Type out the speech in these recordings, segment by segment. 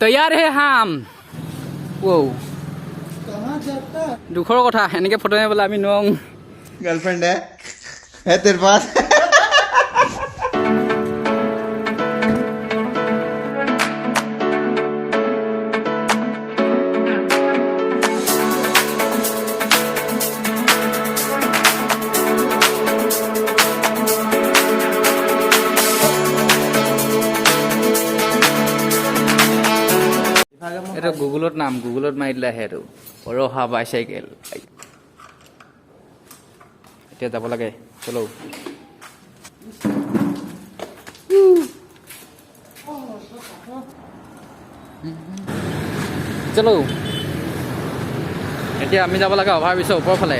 तैयार है हम वो दुखर कथा एनेके फटो मारिबले आमी नং गर्लफ्रेंड है तेरे पास এটা গুগলত নাম গুগলত মাৰি দিলে আহে এইটো অৰহা বাইচাইকেল এতিয়া যাব লাগে চলো চলো এতিয়া আমি যাব লাগে অভাৰ ব্ৰিজৰ ওপৰৰ ফালে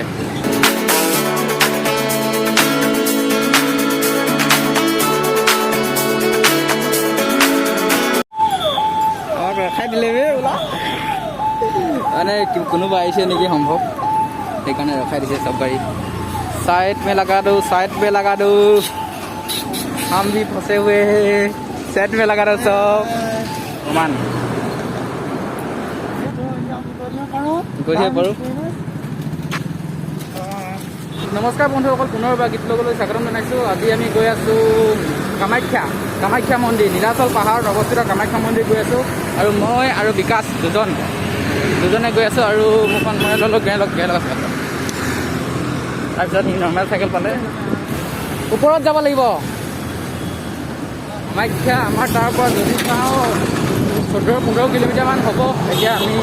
रखाई दिले ओला माने कोनोबा आइसे नेकी सम्भव সেইকাৰণে रखाई दिसे सब गाड़ी साइड में लगा दो हम भी फंसे हुए हैं साइड में लगा दो सब मान नमस्कार बंधुসকল पुनरबार गीत लगলৈ স্বাগতম জনাইছো আজি আমি গৈ আছো কামাখ্যা মন্দিৰ নীলাচল পাহাৰত অৱস্থিত কামাখ্যা মন্দিৰ গৈ আছো আৰু মই আৰু বিকাশ দুজনে গৈ আছো আৰু মুখন মই ললো গেলক আছে তাৰপিছত নৰ্মেল চাইকেল পালে ওপৰত যাব লাগিব কামাখ্যা আমাৰ তাৰ পৰা যদি চাওঁ 14-15 কিলোমিটাৰমান হ'ব এতিয়া আমি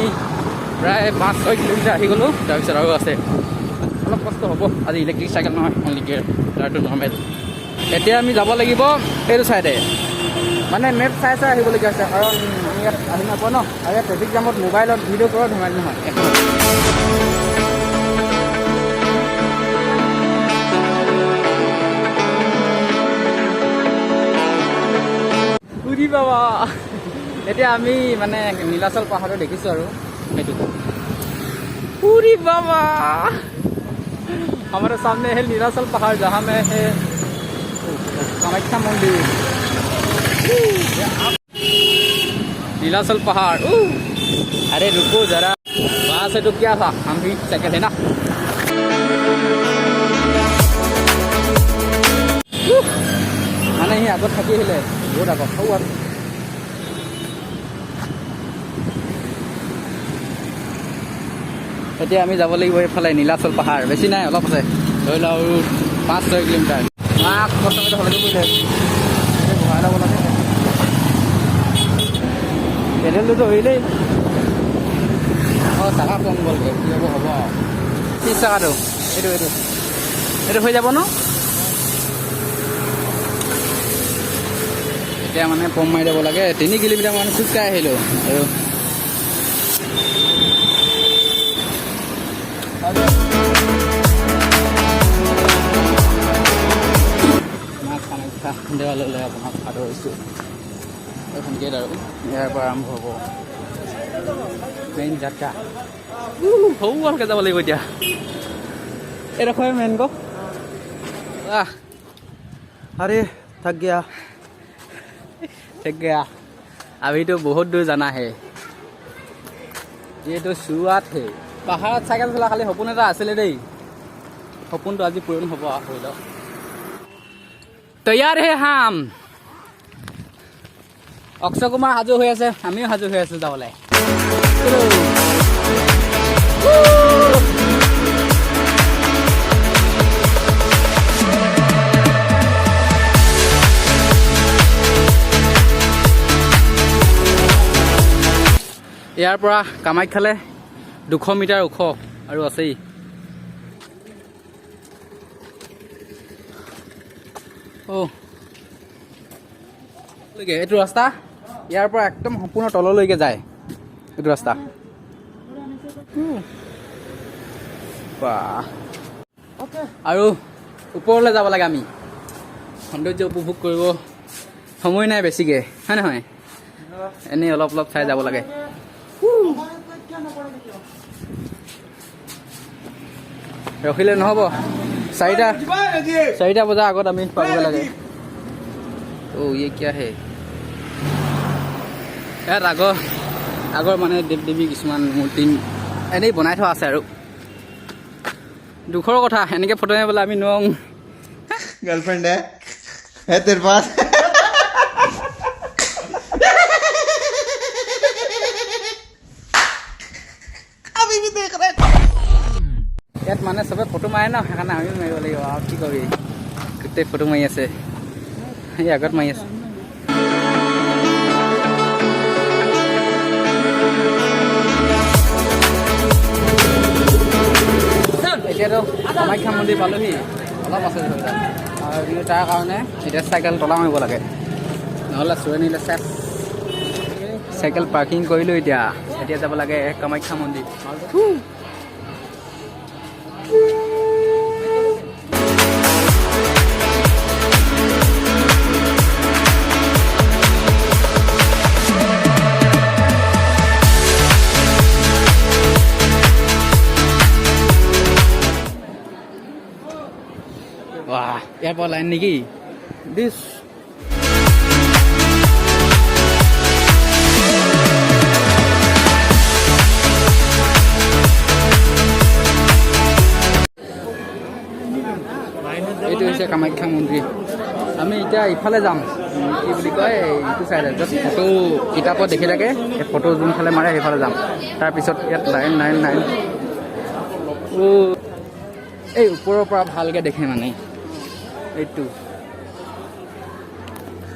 প্ৰায় 5-6 কিলোমিটাৰ আহি গ'লো তাৰপিছত আৰু আছে অলপ কষ্ট হ'ব আজি ইলেক্ট্ৰিক চাইকেল নহয় অনলি গিয়াৰ তাৰটো নৰ্মেল এতিয়া আমি যাব লাগিব এইটো চাইডে মানে মেপ চাই আহিবলগীয়া আছে কাৰণ আমি ইয়াত আহি নাপাওঁ ন আৰু ইয়াত ট্ৰেফিক জামত মোবাইলত ভিডিঅ' কৰা ধেমালি নহয় উৰি বাবা এতিয়া আমি মানে নীলাচল পাহাৰটো দেখিছোঁ আৰু সেইটো উৰি বাবা हमारे सामने है नीलाचल पहाड़ जहाँ में है कामाख्या मंदिर नीलाचल पहाड़ अरे रुको जरा वहाँ से तो क्या था हम भी साइकिल है ना नहीं आगत थकी हिले बहुत आगत खाऊ এতিয়া আমি যাব লাগিব এইফালে নীলাচল পাহাৰ বেছি নাই অলপ আছে ধৰি লওক আৰু 5-6 কিলোমিটাৰ মাক প্ৰথমতে হ'লে কৰিলে বহাই ল'ব লাগে পেডেলটো ধৰিলেই অঁ চাকা কম গ'লগৈ কি হ'ব হ'ব 30 চাকাটো এইটো হৈ যাব ন এতিয়া মানে পম মাৰি যাব লাগে 3 কিলোমিটাৰমান খোজকাঢ়ি আহিলোঁ আৰু দেৱাললৈ আপোনাক আদৰিছোঁ এখন গেট আৰু ইয়াৰ পৰা আৰম্ভ হ'ব মেইন যাত্ৰা ভালকৈ যাব লাগিব এতিয়া এইডোখৰ মেইন গ अरे थक गया अभी तो बहुत दूर जाना है ये तो शुरुआत है পাহাৰত চাইকেল চলা খালি সপোন এটা আছিলে দেই সপোনটো আজি পূৰণ হ'ব হৈ লওক তৈয়াৰ হে হাম অক্ষয় কুমাৰ সাজু হৈ আছে আমিও সাজু হৈ আছো যাবলৈ ইয়াৰ পৰা কামাখ্যালৈ 200 মিটাৰ ওখ আৰু আছেই এইটো ৰাস্তা ইয়াৰ পৰা একদম সম্পূৰ্ণ তললৈকে যায় এইটো ৰাস্তা আৰু ওপৰলৈ যাব লাগে আমি সৌন্দৰ্য উপভোগ কৰিব সময় নাই বেছিকৈ হয় নহয় এনেই অলপ চাই যাব লাগে ৰখিলে নহ'ব 4টা বজাৰ আগত আমি পাব লাগে ओ ये क्या है यार राघव আগৰ মানে দেৱ দেৱী কিছুমান মূৰ্তি এনেই বনাই থোৱা আছে আৰু দুখৰ কথা এনেকৈ ফটো মাৰিবলৈ আমি নোৱাৰোঁ गर्लफ्रेंड है तेरे पास अभी भी देख रहे ইয়াত মানে চবে ফটো মাৰে ন সেইকাৰণে আমিও মাৰিব লাগিব আৰু কি কৰিবি গোটেই ফটো মাৰি আছে এই আগত মাৰি আছে এতিয়াতো কামাখ্যা মন্দিৰ পালোহি অলপ আছে আৰু তাৰ কাৰণে এতিয়া চাইকেল তলা মাৰিব লাগে নহ'লে চোৰে নিলে চেছ চাইকেল পাৰ্কিং কৰিলোঁ এতিয়া যাব লাগে কামাখ্যা মন্দিৰ Wah, airport lain nih ki. This. Itu saya Kamakya Mundri. Ami itu ifale jam. Ki buli koi itu side just photo kitabot dekhi lage. Photo zoom phale mare ifale jam. Tar pisot yat line 99. Oh. এই ওপৰৰ পৰা ভালকৈ দেখে মানে এইটো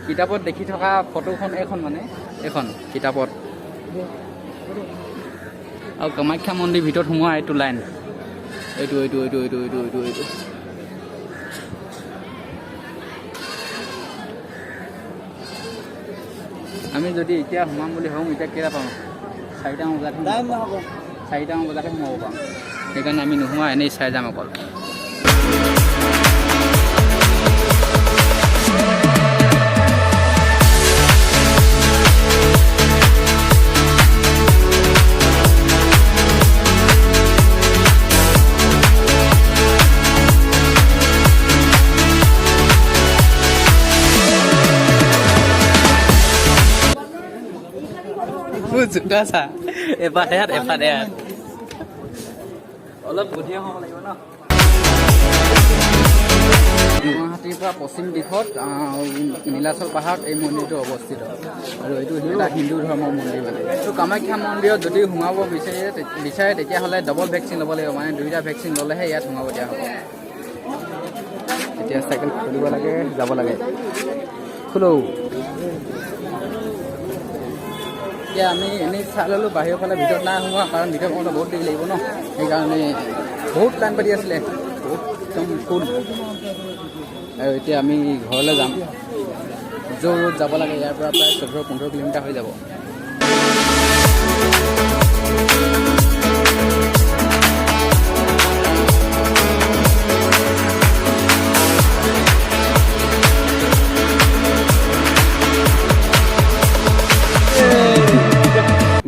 কিতাপত দেখি থকা ফটোখন এইখন মানে এইখন কিতাপত আৰু কামাখ্যা মন্দিৰ ভিতৰত সোমোৱা এইটো লাইন এইটো আমি যদি এতিয়া সোমাম বুলি ভাবোঁ এতিয়া কেইটা পাম 4টা বজাতহে সোমাব পাম সেইকাৰণে আমি নোসোমাওঁ এনেই চাই যাম অকল জোতা চা এপাতে অলপ বুদ্ধি হ'ব লাগিব ন গুৱাহাটীৰ পৰা পশ্চিম দিশত নীলাচল পাহাৰত এই মন্দিৰটো অৱস্থিত আৰু এইটো এটা হিন্দু ধৰ্মৰ মন্দিৰ মানে এইটো কামাখ্যা মন্দিৰত যদি সোমাব বিচাৰে তেতিয়াহ'লে ডবল ভেকচিন ল'ব লাগিব মানে 2টা ভেকচিন ল'লেহে ইয়াত সোমাব দিয়া হ'ব এতিয়া চাইকেল খুলিব লাগে যাব লাগে খোলো এতিয়া আমি এনেই চাই ল'লোঁ বাহিৰৰ ফালে ভিতৰত নাই সোমোৱা কাৰণ ভিতৰত সোমাওঁতে বহুত দেৰি লাগিব ন সেইকাৰণে বহুত টাইম পাতি আছিলে বহুত একদম ফুল আৰু এতিয়া আমি ঘৰলৈ যাম য'ত ৰোড যাব লাগে ইয়াৰ পৰা প্ৰায় 14-15 কিলোমিটাৰ হৈ যাব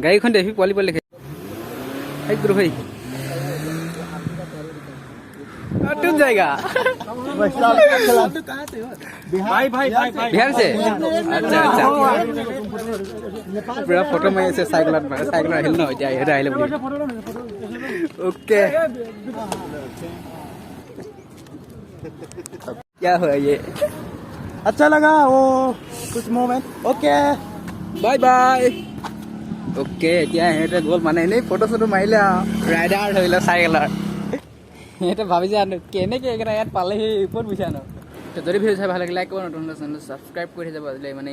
গাড়ীখন দেখি পোৱালি লিখে এই গ্ৰুপ ভাই टूट जाएगा बिहार से अच्छा पूरा फोटो में ऐसे साइकिल हिल ना हो जाए ओके क्या हुआ ये अच्छा लगा वो कुछ moment okay bye bye okay এতিয়া হেতে গ'ল মানে এনেই ফটো চটো মাৰিলে ৰাইডাৰ ধৰিলে চাইকেলৰ এটা ভাবিছে কেনেকৈ এইকেইটা ইয়াত পালেহি ওপৰত বুজিছা ন যদি ভিডিঅ' চাই ভাল লাগিলে লাইক কৰিব নতুন চেনেল ছাবস্ক্ৰাইব কৰি যাব আজিলৈ মানে